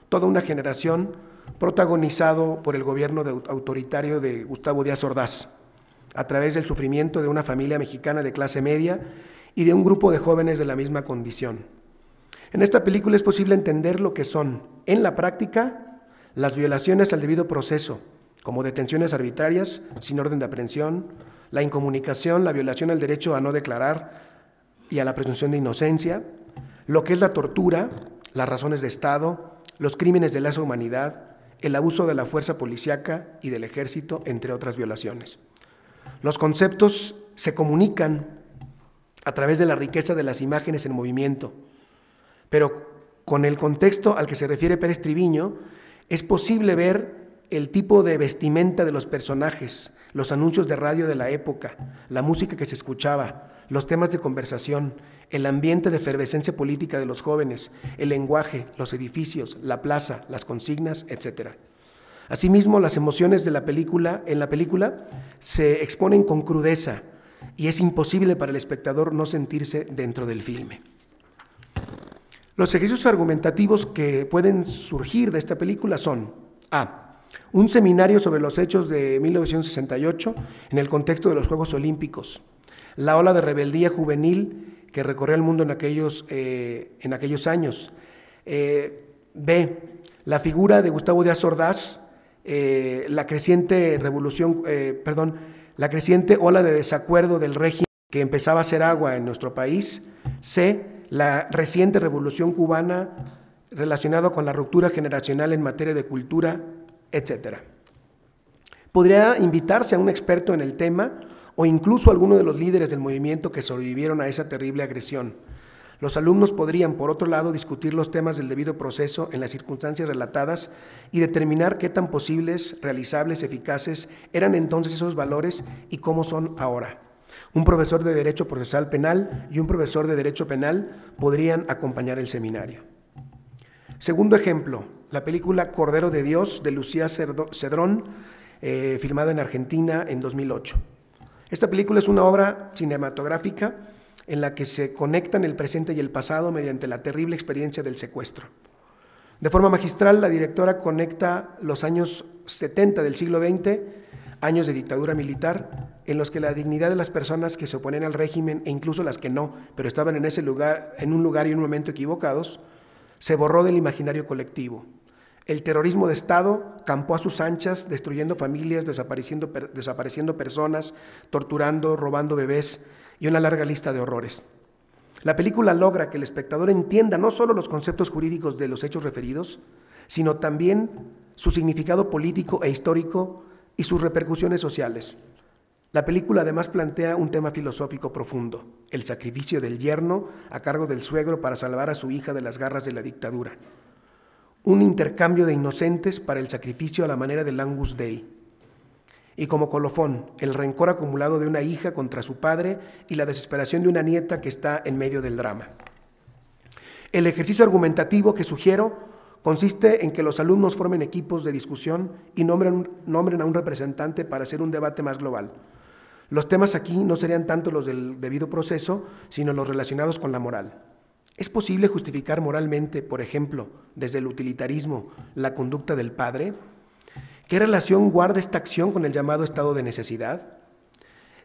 toda una generación, protagonizado por el gobierno autoritario de Gustavo Díaz Ordaz, a través del sufrimiento de una familia mexicana de clase media y de un grupo de jóvenes de la misma condición. En esta película es posible entender lo que son, en la práctica, las violaciones al debido proceso, como detenciones arbitrarias sin orden de aprehensión, la incomunicación, la violación al derecho a no declarar y a la presunción de inocencia, lo que es la tortura, las razones de Estado, los crímenes de lesa humanidad, el abuso de la fuerza policíaca y del ejército, entre otras violaciones. Los conceptos se comunican a través de la riqueza de las imágenes en movimiento, pero con el contexto al que se refiere Pérez Triviño, es posible ver el tipo de vestimenta de los personajes, los anuncios de radio de la época, la música que se escuchaba, los temas de conversación, el ambiente de efervescencia política de los jóvenes, el lenguaje, los edificios, la plaza, las consignas, etc. Asimismo, las emociones en la película se exponen con crudeza y es imposible para el espectador no sentirse dentro del filme. Los ejercicios argumentativos que pueden surgir de esta película son: A. Un seminario sobre los hechos de 1968 en el contexto de los Juegos Olímpicos, la ola de rebeldía juvenil que recorrió el mundo en aquellos años. B. La figura de Gustavo Díaz Ordaz, la creciente ola de desacuerdo del régimen que empezaba a hacer agua en nuestro país. C. La reciente revolución cubana relacionada con la ruptura generacional en materia de cultura, etc. Podría invitarse a un experto en el tema o incluso a alguno de los líderes del movimiento que sobrevivieron a esa terrible agresión. Los alumnos podrían, por otro lado, discutir los temas del debido proceso en las circunstancias relatadas y determinar qué tan posibles, realizables, eficaces eran entonces esos valores y cómo son ahora. Un profesor de Derecho Procesal Penal y un profesor de Derecho Penal podrían acompañar el seminario. Segundo ejemplo, la película Cordero de Dios de Lucía Cedrón, filmada en Argentina en 2008. Esta película es una obra cinematográfica en la que se conectan el presente y el pasado mediante la terrible experiencia del secuestro. De forma magistral, la directora conecta los años 70 del siglo XX, años de dictadura militar, en los que la dignidad de las personas que se oponen al régimen, e incluso las que no, pero estaban en ese lugar, en un lugar y en un momento equivocados, se borró del imaginario colectivo. El terrorismo de Estado campó a sus anchas, destruyendo familias, desapareciendo personas, torturando, robando bebés y una larga lista de horrores. La película logra que el espectador entienda no solo los conceptos jurídicos de los hechos referidos, sino también su significado político e histórico y sus repercusiones sociales. La película además plantea un tema filosófico profundo, el sacrificio del yerno a cargo del suegro para salvar a su hija de las garras de la dictadura. Un intercambio de inocentes para el sacrificio a la manera del Agnus Dei. Y como colofón, el rencor acumulado de una hija contra su padre y la desesperación de una nieta que está en medio del drama. El ejercicio argumentativo que sugiero consiste en que los alumnos formen equipos de discusión y nombren a un representante para hacer un debate más global. Los temas aquí no serían tanto los del debido proceso, sino los relacionados con la moral. ¿Es posible justificar moralmente, por ejemplo, desde el utilitarismo, la conducta del padre? ¿Qué relación guarda esta acción con el llamado estado de necesidad?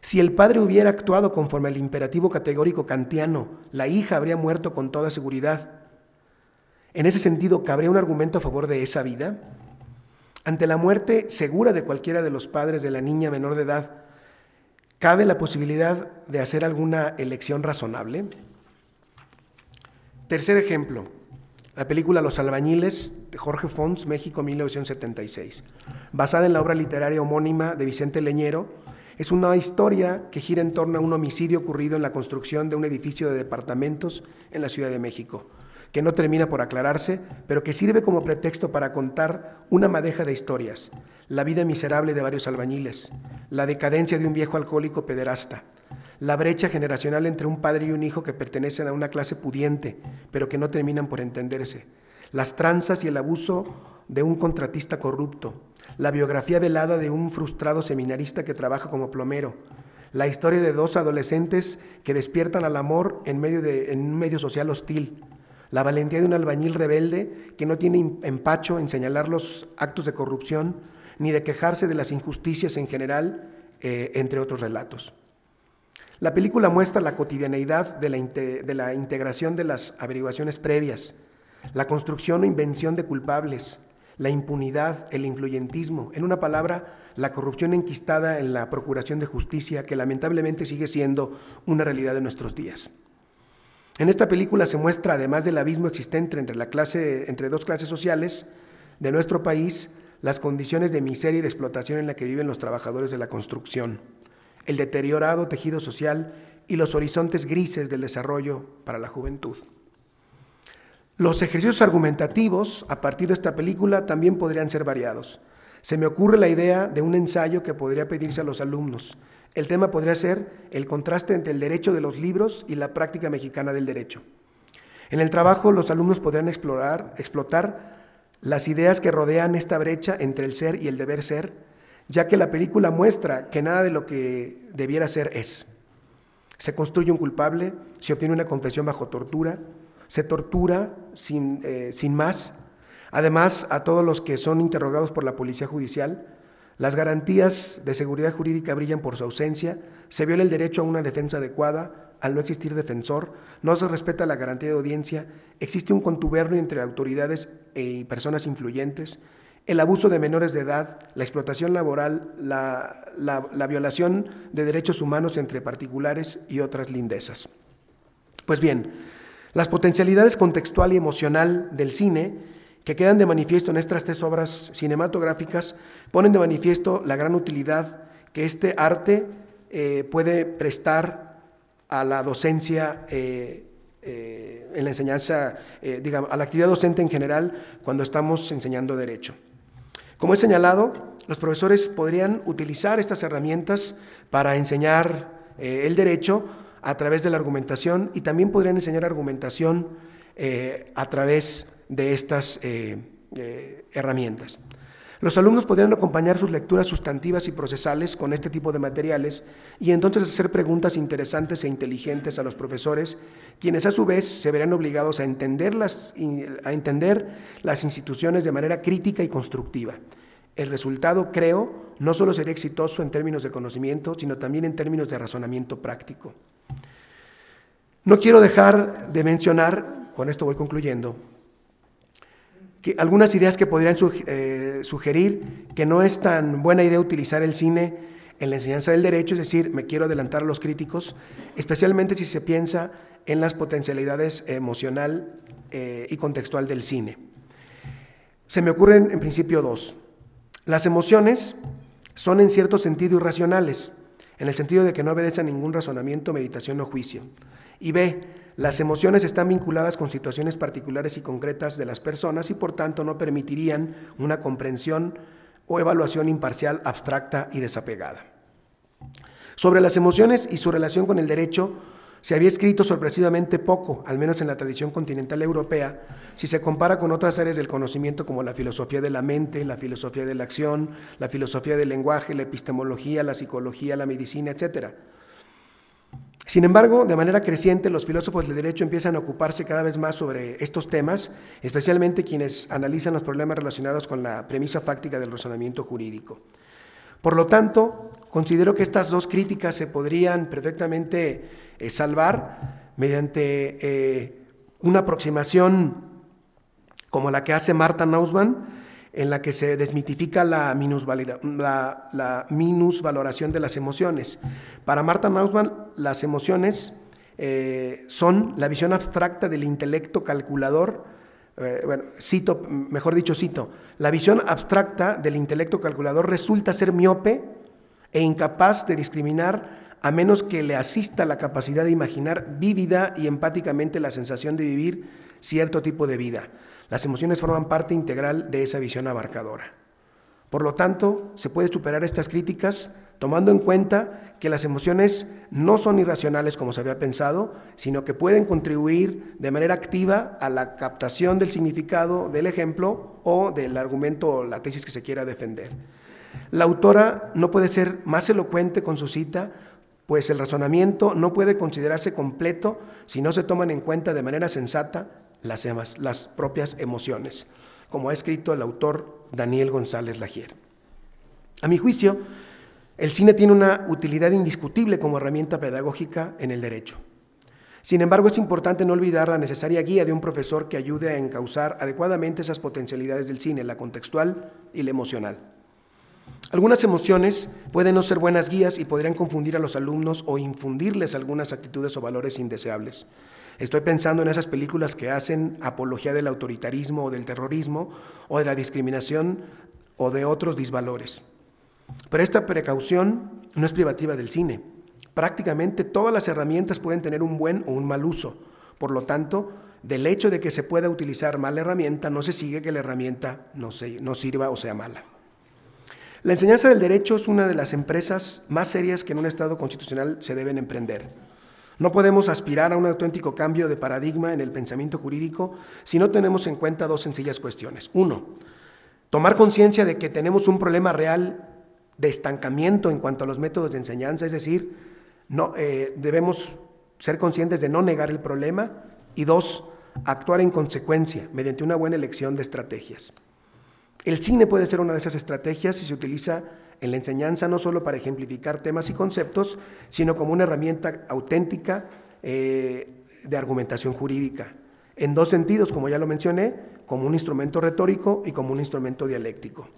Si el padre hubiera actuado conforme al imperativo categórico kantiano, la hija habría muerto con toda seguridad. En ese sentido, ¿cabría un argumento a favor de esa vida? Ante la muerte segura de cualquiera de los padres de la niña menor de edad, ¿cabe la posibilidad de hacer alguna elección razonable? Tercer ejemplo, la película Los Albañiles, de Jorge Fons, México, 1976. Basada en la obra literaria homónima de Vicente Leñero, es una historia que gira en torno a un homicidio ocurrido en la construcción de un edificio de departamentos en la Ciudad de México, que no termina por aclararse, pero que sirve como pretexto para contar una madeja de historias: la vida miserable de varios albañiles, la decadencia de un viejo alcohólico pederasta, la brecha generacional entre un padre y un hijo que pertenecen a una clase pudiente, pero que no terminan por entenderse, las tranzas y el abuso de un contratista corrupto, la biografía velada de un frustrado seminarista que trabaja como plomero, la historia de dos adolescentes que despiertan al amor en un medio social hostil, la valentía de un albañil rebelde que no tiene empacho en señalar los actos de corrupción ni de quejarse de las injusticias en general, entre otros relatos. La película muestra la cotidianeidad de la integración de las averiguaciones previas, la construcción o invención de culpables, la impunidad, el influyentismo, en una palabra, la corrupción enquistada en la procuración de justicia, que lamentablemente sigue siendo una realidad de nuestros días. En esta película se muestra, además del abismo existente entre dos clases sociales de nuestro país, las condiciones de miseria y de explotación en la que viven los trabajadores de la construcción, el deteriorado tejido social y los horizontes grises del desarrollo para la juventud. Los ejercicios argumentativos a partir de esta película también podrían ser variados. Se me ocurre la idea de un ensayo que podría pedirse a los alumnos. El tema podría ser el contraste entre el derecho de los libros y la práctica mexicana del derecho. En el trabajo, los alumnos podrán explotar las ideas que rodean esta brecha entre el ser y el deber ser, ya que la película muestra que nada de lo que debiera ser es. Se construye un culpable, se obtiene una confesión bajo tortura, se tortura sin más. Además, a todos los que son interrogados por la policía judicial, las garantías de seguridad jurídica brillan por su ausencia, se viola el derecho a una defensa adecuada, al no existir defensor, no se respeta la garantía de audiencia, existe un contubernio entre autoridades y personas influyentes, el abuso de menores de edad, la explotación laboral, la violación de derechos humanos entre particulares y otras lindezas. Pues bien, las potencialidades contextual y emocional del cine que quedan de manifiesto en estas tres obras cinematográficas ponen de manifiesto la gran utilidad que este arte puede prestar a la docencia en la enseñanza, digamos, a la actividad docente en general cuando estamos enseñando derecho. Como he señalado, los profesores podrían utilizar estas herramientas para enseñar el derecho a través de la argumentación y también podrían enseñar argumentación a través de estas herramientas. Los alumnos podrían acompañar sus lecturas sustantivas y procesales con este tipo de materiales y entonces hacer preguntas interesantes e inteligentes a los profesores, quienes a su vez se verán obligados a entender las instituciones de manera crítica y constructiva. El resultado, creo, no solo sería exitoso en términos de conocimiento, sino también en términos de razonamiento práctico. No quiero dejar de mencionar, con esto voy concluyendo, que algunas ideas que podrían sugerir que no es tan buena idea utilizar el cine en la enseñanza del derecho, es decir, me quiero adelantar a los críticos, especialmente si se piensa en las potencialidades emocional y contextual del cine. Se me ocurren en principio dos. Las emociones son en cierto sentido irracionales, en el sentido de que no obedecen a ningún razonamiento, meditación o juicio. Y B, las emociones están vinculadas con situaciones particulares y concretas de las personas y por tanto no permitirían una comprensión o evaluación imparcial, abstracta y desapegada. Sobre las emociones y su relación con el derecho se había escrito sorpresivamente poco, al menos en la tradición continental europea, si se compara con otras áreas del conocimiento como la filosofía de la mente, la filosofía de la acción, la filosofía del lenguaje, la epistemología, la psicología, la medicina, etc. Sin embargo, de manera creciente, los filósofos del derecho empiezan a ocuparse cada vez más sobre estos temas, especialmente quienes analizan los problemas relacionados con la premisa fáctica del razonamiento jurídico. Por lo tanto, considero que estas dos críticas se podrían perfectamente salvar mediante una aproximación como la que hace Martha Nussbaum, en la que se desmitifica la minusvaloración de las emociones. Para Martha Nussbaum, las emociones son la visión abstracta del intelecto calculador, la visión abstracta del intelecto calculador resulta ser miope e incapaz de discriminar a menos que le asista la capacidad de imaginar vívida y empáticamente la sensación de vivir cierto tipo de vida. Las emociones forman parte integral de esa visión abarcadora. Por lo tanto, se puede superar estas críticas tomando en cuenta que las emociones no son irracionales como se había pensado, sino que pueden contribuir de manera activa a la captación del significado del ejemplo o del argumento o la tesis que se quiera defender. La autora no puede ser más elocuente con su cita, pues el razonamiento no puede considerarse completo si no se toman en cuenta de manera sensata las propias emociones, como ha escrito el autor Daniel González Lagier. A mi juicio, el cine tiene una utilidad indiscutible como herramienta pedagógica en el derecho. Sin embargo, es importante no olvidar la necesaria guía de un profesor que ayude a encauzar adecuadamente esas potencialidades del cine, la contextual y la emocional. Algunas emociones pueden no ser buenas guías y podrían confundir a los alumnos o infundirles algunas actitudes o valores indeseables. Estoy pensando en esas películas que hacen apología del autoritarismo o del terrorismo o de la discriminación o de otros disvalores. Pero esta precaución no es privativa del cine. Prácticamente todas las herramientas pueden tener un buen o un mal uso. Por lo tanto, del hecho de que se pueda utilizar mal la herramienta, no se sigue que la herramienta no sirva o sea mala. La enseñanza del derecho es una de las empresas más serias que en un Estado constitucional se deben emprender. No podemos aspirar a un auténtico cambio de paradigma en el pensamiento jurídico si no tenemos en cuenta dos sencillas cuestiones. Uno, tomar conciencia de que tenemos un problema real de estancamiento en cuanto a los métodos de enseñanza, es decir, debemos ser conscientes de no negar el problema. Y dos, actuar en consecuencia mediante una buena elección de estrategias. El cine puede ser una de esas estrategias si se utiliza en la enseñanza no solo para ejemplificar temas y conceptos, sino como una herramienta auténtica de argumentación jurídica, en dos sentidos, como ya lo mencioné, como un instrumento retórico y como un instrumento dialéctico.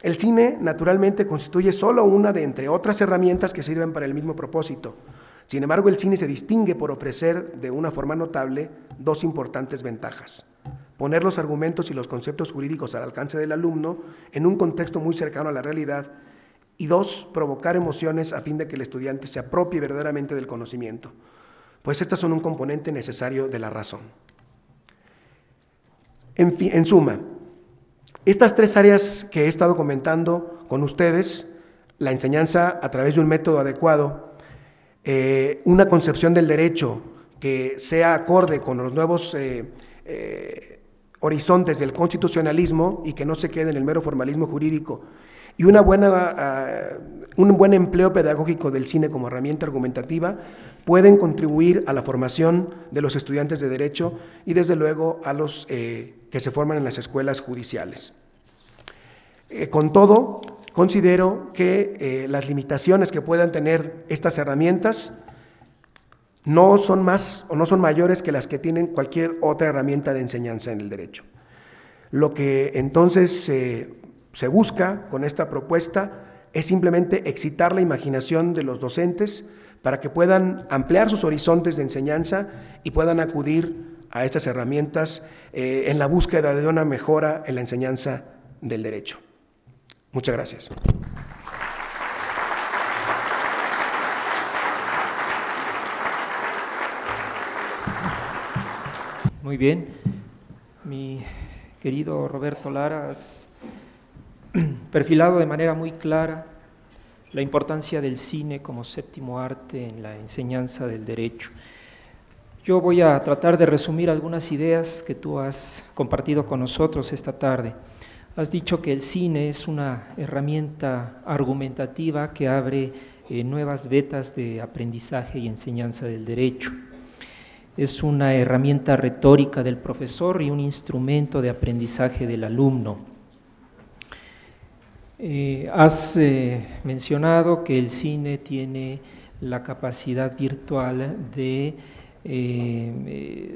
El cine, naturalmente, constituye solo una de entre otras herramientas que sirven para el mismo propósito. Sin embargo, el cine se distingue por ofrecer de una forma notable dos importantes ventajas: poner los argumentos y los conceptos jurídicos al alcance del alumno en un contexto muy cercano a la realidad, y dos, provocar emociones a fin de que el estudiante se apropie verdaderamente del conocimiento. pues estas son un componente necesario de la razón. En suma, estas tres áreas que he estado comentando con ustedes, la enseñanza a través de un método adecuado, una concepción del derecho que sea acorde con los nuevos horizontes del constitucionalismo y que no se quede en el mero formalismo jurídico, y un buen empleo pedagógico del cine como herramienta argumentativa, pueden contribuir a la formación de los estudiantes de Derecho y desde luego a los que se forman en las escuelas judiciales. Con todo, considero que las limitaciones que puedan tener estas herramientas no son más o no son mayores que las que tienen cualquier otra herramienta de enseñanza en el derecho. Lo que entonces se busca con esta propuesta es simplemente excitar la imaginación de los docentes para que puedan ampliar sus horizontes de enseñanza y puedan acudir a estas herramientas en la búsqueda de una mejora en la enseñanza del derecho. Muchas gracias. Muy bien, mi querido Roberto Lara, has perfilado de manera muy clara la importancia del cine como séptimo arte en la enseñanza del derecho. Yo voy a tratar de resumir algunas ideas que tú has compartido con nosotros esta tarde. Has dicho que el cine es una herramienta argumentativa que abre nuevas vetas de aprendizaje y enseñanza del derecho. Es una herramienta retórica del profesor y un instrumento de aprendizaje del alumno. Has mencionado que el cine tiene la capacidad virtual de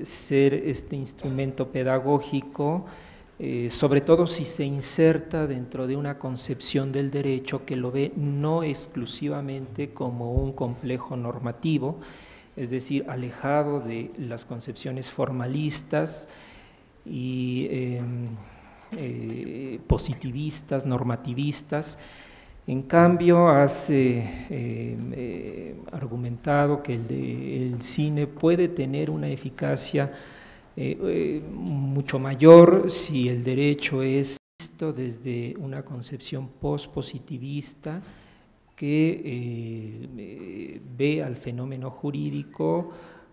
ser este instrumento pedagógico, sobre todo si se inserta dentro de una concepción del derecho que lo ve no exclusivamente como un complejo normativo, es decir, alejado de las concepciones formalistas y positivistas, normativistas. En cambio, has argumentado que el cine puede tener una eficacia mucho mayor si el derecho es visto desde una concepción pospositivista que ve al fenómeno jurídico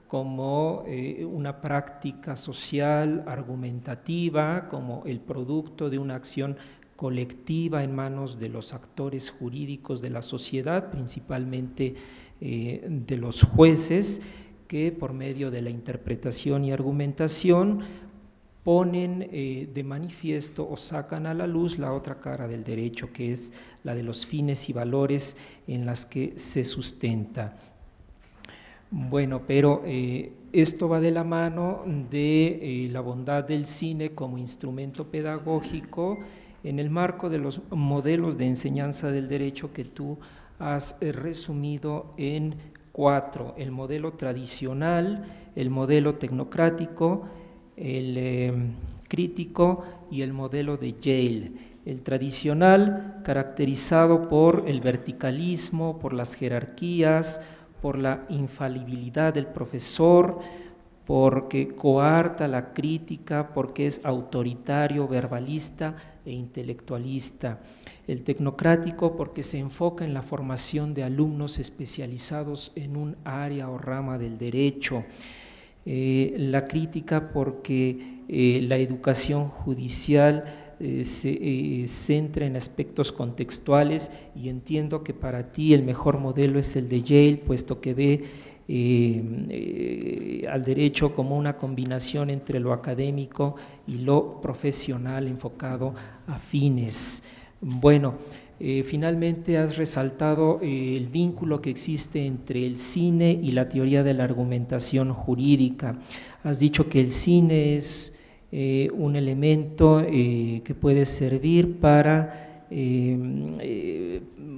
como una práctica social argumentativa, como el producto de una acción colectiva en manos de los actores jurídicos de la sociedad, principalmente de los jueces, que por medio de la interpretación y argumentación ponen de manifiesto o sacan a la luz la otra cara del derecho, que es la de los fines y valores en las que se sustenta. Bueno, pero esto va de la mano de la bondad del cine como instrumento pedagógico en el marco de los modelos de enseñanza del derecho que tú has resumido en 4: el modelo tradicional, el modelo tecnocrático, el crítico y el modelo de Yale. El tradicional, caracterizado por el verticalismo, por las jerarquías, por la infalibilidad del profesor, porque coarta la crítica, porque es autoritario, verbalista e intelectualista. El tecnocrático, porque se enfoca en la formación de alumnos especializados en un área o rama del derecho. La crítica, porque la educación judicial se centra en aspectos contextuales, y entiendo que para ti el mejor modelo es el de Yale, puesto que ve al derecho como una combinación entre lo académico y lo profesional enfocado a fines. Bueno, finalmente has resaltado el vínculo que existe entre el cine y la teoría de la argumentación jurídica. Has dicho que el cine es un elemento que puede servir para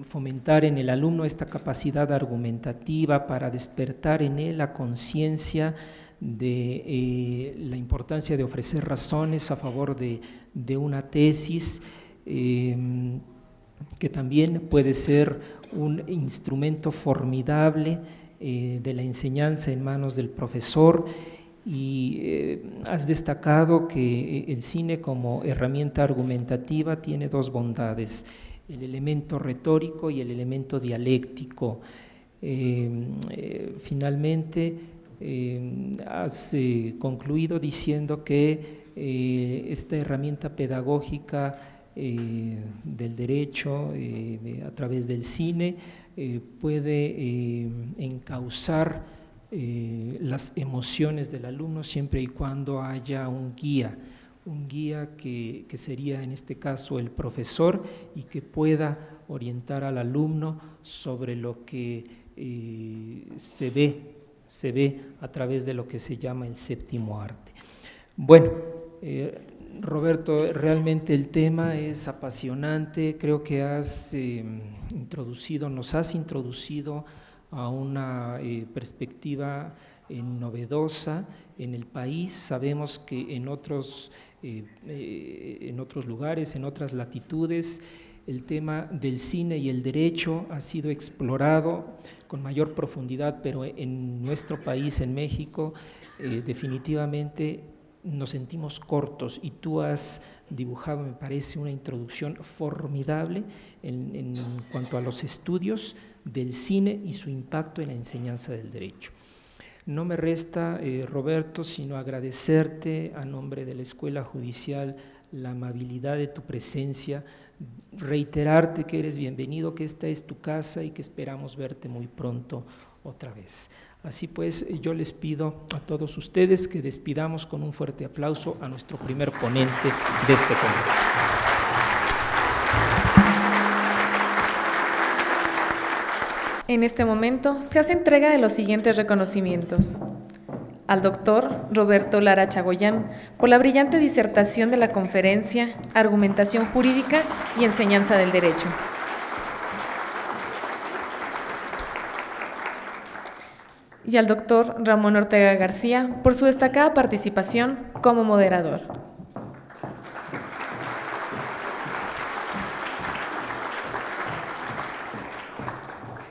fomentar en el alumno esta capacidad argumentativa, para despertar en él la conciencia de la importancia de ofrecer razones a favor de una tesis, que también puede ser un instrumento formidable de la enseñanza en manos del profesor, y has destacado que el cine como herramienta argumentativa tiene dos bondades: el elemento retórico y el elemento dialéctico. Finalmente, has concluido diciendo que esta herramienta pedagógica del derecho a través del cine puede encauzar las emociones del alumno siempre y cuando haya un guía que sería en este caso el profesor, y que pueda orientar al alumno sobre lo que se ve a través de lo que se llama el séptimo arte. Bueno, Roberto, realmente el tema es apasionante. Creo que nos has introducido a una perspectiva novedosa en el país. Sabemos que en otros lugares, en otras latitudes, el tema del cine y el derecho ha sido explorado con mayor profundidad, pero en nuestro país, en México, definitivamente nos sentimos cortos, y tú has dibujado, me parece, una introducción formidable en cuanto a los estudios del cine y su impacto en la enseñanza del derecho. No me resta, Roberto, sino agradecerte a nombre de la Escuela Judicial la amabilidad de tu presencia, reiterarte que eres bienvenido, que esta es tu casa y que esperamos verte muy pronto otra vez. Así pues, yo les pido a todos ustedes que despidamos con un fuerte aplauso a nuestro primer ponente de este congreso. En este momento se hace entrega de los siguientes reconocimientos: al doctor Roberto Lara Chagoyán por la brillante disertación de la conferencia Argumentación Jurídica y Enseñanza del Derecho. Y al doctor Ramón Ortega García por su destacada participación como moderador.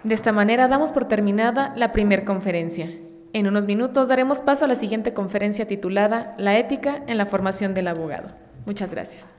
De esta manera damos por terminada la primera conferencia. En unos minutos daremos paso a la siguiente conferencia titulada La ética en la formación del abogado. Muchas gracias.